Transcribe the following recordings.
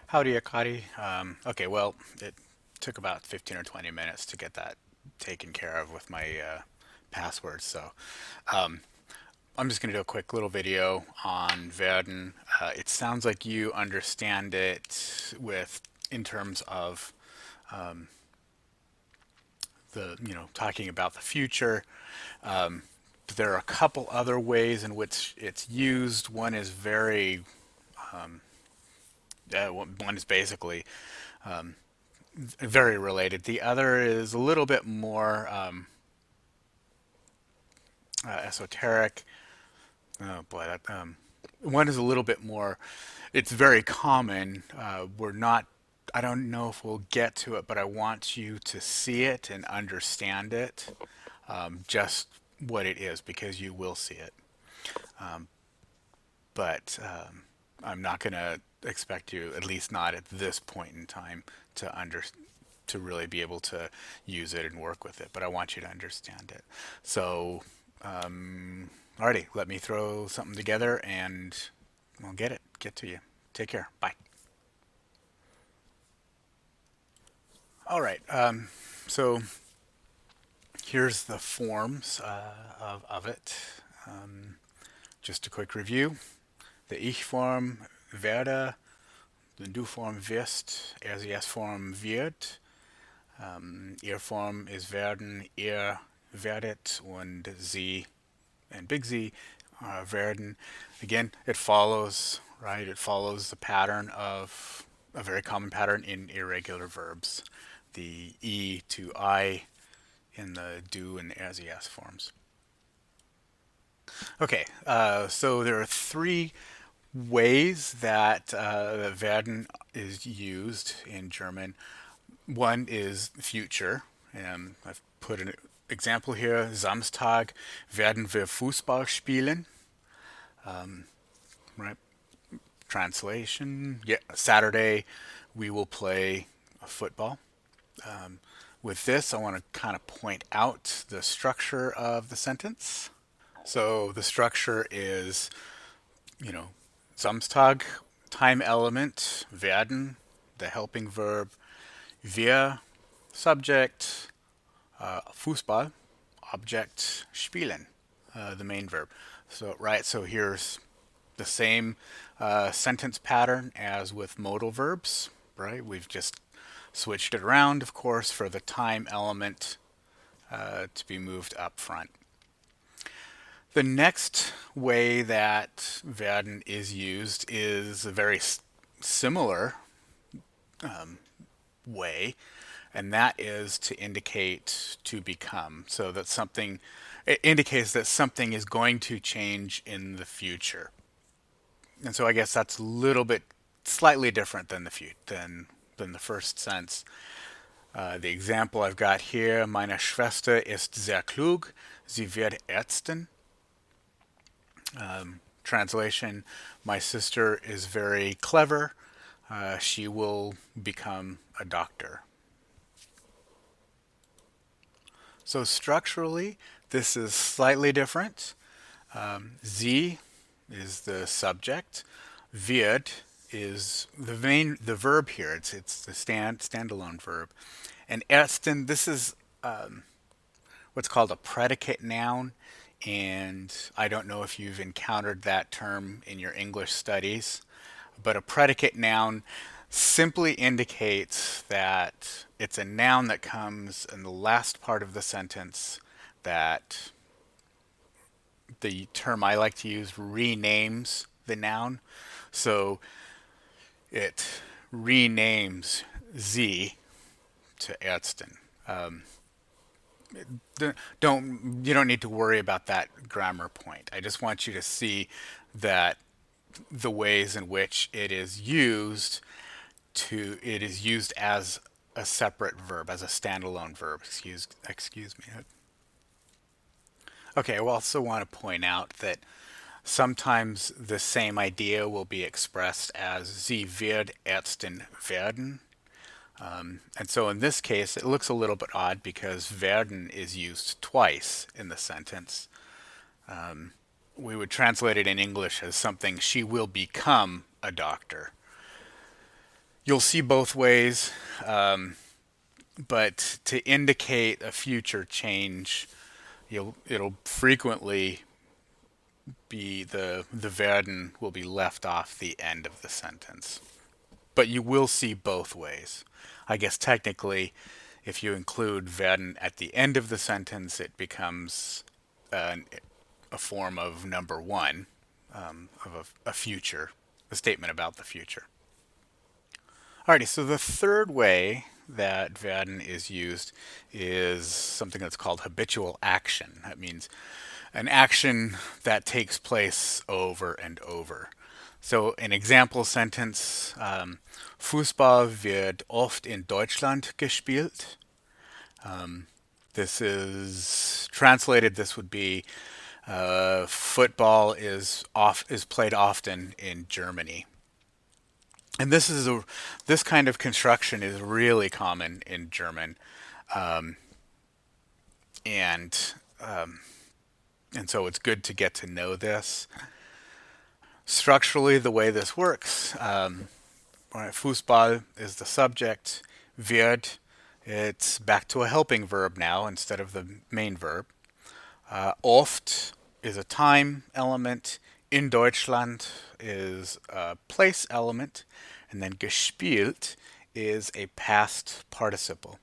Howdy, Akari. Okay, well, it took about 15 or 20 minutes to get that taken care of with my passwords. So I'm just going to do a quick little video on Werden. It sounds like you understand it in terms of talking about the future. But there are a couple other ways in which it's used. One is one is basically very related. The other is a little bit more esoteric. Oh boy, one is a little bit more. It's very common. We're not. I don't know if we'll get to it, but I want you to see it and understand it, just what it is, because you will see it. But I'm not going to expect you, at least not at this point in time, to really be able to use it and work with it. But I want you to understand it. So, alrighty, let me throw something together and we'll get to you. Take care. Bye. All right. So here's the forms of it. Just a quick review. The Ich form werde, the Du form wirst, er sie es form wird. Ihr Form is werden, ihr werdet und sie and big Z werden. Again, it follows, right? It follows the pattern of a very common pattern in irregular verbs. The E to I in the do and as es forms. Okay, so there are three ways that werden is used in German. One is future, and I've put an example here. Samstag werden wir Fußball spielen. Right? Translation. Yeah, Saturday we will play football. With this, I want to kind of point out the structure of the sentence. So the structure is, you know, Samstag, time element, werden, the helping verb, wir, subject, Fußball, object, spielen, the main verb. So, right, so here's the same sentence pattern as with modal verbs, right? We've just switched it around, of course, for the time element to be moved up front. The next way that werden is used is a very similar way, and that is to indicate to become. So that something, it indicates that something is going to change in the future. And so I guess that's a little bit slightly different than than the first sense. The example I've got here: Meine Schwester ist sehr klug. Sie wird Ärztin. Translation: My sister is very clever. She will become a doctor. So structurally, this is slightly different. Sie is the subject. Wird is the verb here. It's the standalone verb. And Ärztin, this is what's called a predicate noun. And I don't know if you've encountered that term in your English studies, but a predicate noun simply indicates that it's a noun that comes in the last part of the sentence that the term I like to use renames the noun. So it renames sie to Ärztin. You don't need to worry about that grammar point. I just want you to see that the ways in which it is used as a separate verb, as a standalone verb. Excuse me. Okay, I also want to point out that sometimes the same idea will be expressed as sie wird Ärztin werden. And so in this case, it looks a little bit odd because werden is used twice in the sentence. We would translate it in English as something she will become a doctor. You'll see both ways, but to indicate a future change, it'll frequently be the Werden will be left off the end of the sentence. But you will see both ways. I guess technically, if you include Werden at the end of the sentence, it becomes a form of number one, of a future, a statement about the future. Alrighty, so the third way that Werden is used is something that's called habitual action. That means an action that takes place over and over. So an example sentence, Fußball wird oft in Deutschland gespielt. This is translated, this would be football is played often in Germany. And this kind of construction is really common in German, and and so it's good to get to know this. Structurally, the way this works, Fußball is the subject, wird, it's back to a helping verb now instead of the main verb. Oft is a time element. In Deutschland is a place element. And then gespielt is a past participle.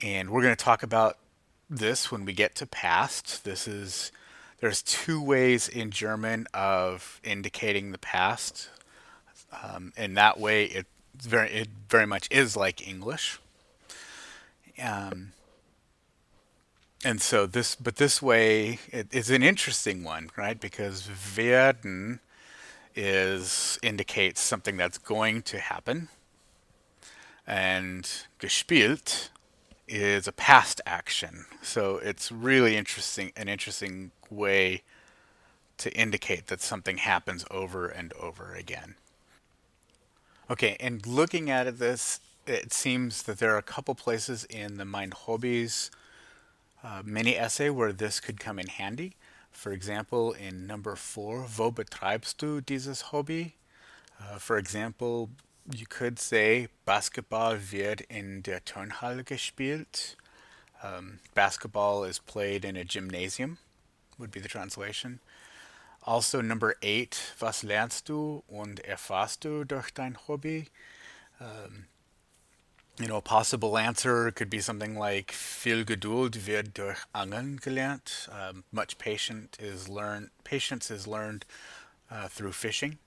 And we're going to talk about this when we get to past. There's two ways in German of indicating the past. And that way it very much is like English. And so this way it is an interesting one, right? Because werden indicates something that's going to happen, and gespielt is a past action. So it's really an interesting way to indicate that something happens over and over again. Okay, and looking at this, it seems that there are a couple places in the Mein Hobbies mini essay where this could come in handy. For example, in number 4, wo betreibst du dieses Hobby? For example, you could say Basketball wird in der Turnhalle gespielt. Basketball is played in a gymnasium, would be the translation. Also, number 8, was lernst du und erfährst du durch dein Hobby? A possible answer could be something like viel Geduld wird durch Angeln gelernt. Much patience is learned through fishing.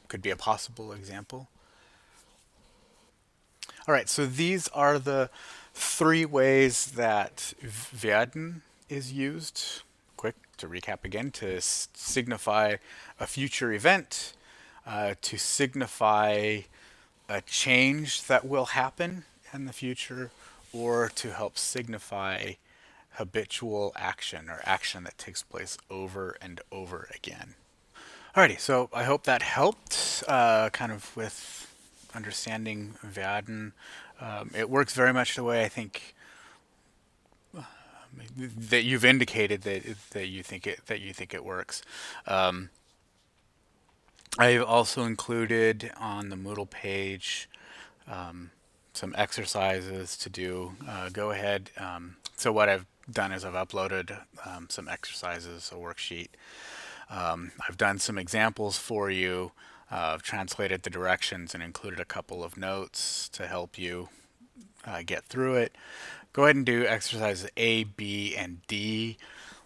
Could be a possible example. All right, so these are the three ways that werden is used. Quick to recap again: to signify a future event, to signify a change that will happen in the future, or to help signify habitual action or action that takes place over and over again. Alrighty, so I hope that helped kind of with understanding Werden. It works very much the way I think that you've indicated that you think it works. I've also included on the Moodle page some exercises to do. Go ahead. So what I've done is I've uploaded some exercises, a worksheet. I've done some examples for you. I've translated the directions and included a couple of notes to help you get through it. Go ahead and do exercises A, B, and D.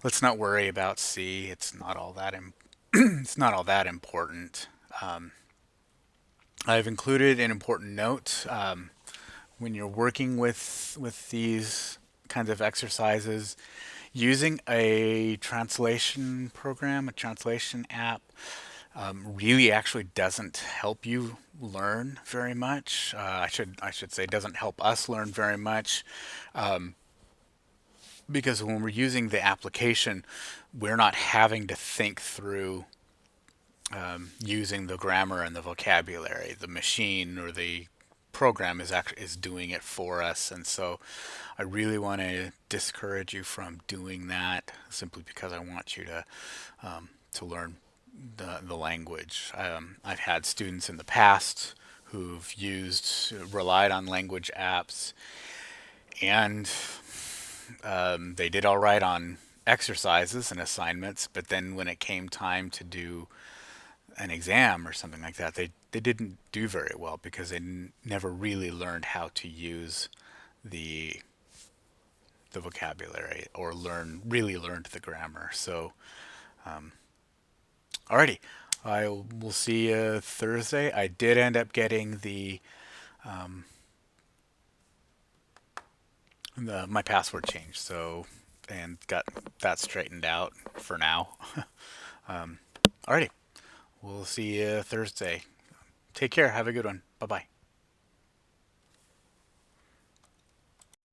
Let's not worry about C. It's not all that it's not all that important. I've included an important note when you're working with these kinds of exercises. Using a translation program, a translation app, really actually doesn't help you learn very much. I should say doesn't help us learn very much, because when we're using the application, we're not having to think through using the grammar and the vocabulary. The machine or the program is doing it for us, and so I really want to discourage you from doing that, simply because I want you to learn the language. I've had students in the past who've relied on language apps, and they did all right on exercises and assignments, but then when it came time to do an exam or something like that, they didn't do very well because they never really learned how to use the the vocabulary or really learned the grammar. So, alrighty, I will see you Thursday. I did end up getting my password changed, so and got that straightened out for now. Alrighty, we'll see you Thursday. Take care. Have a good one. Bye bye.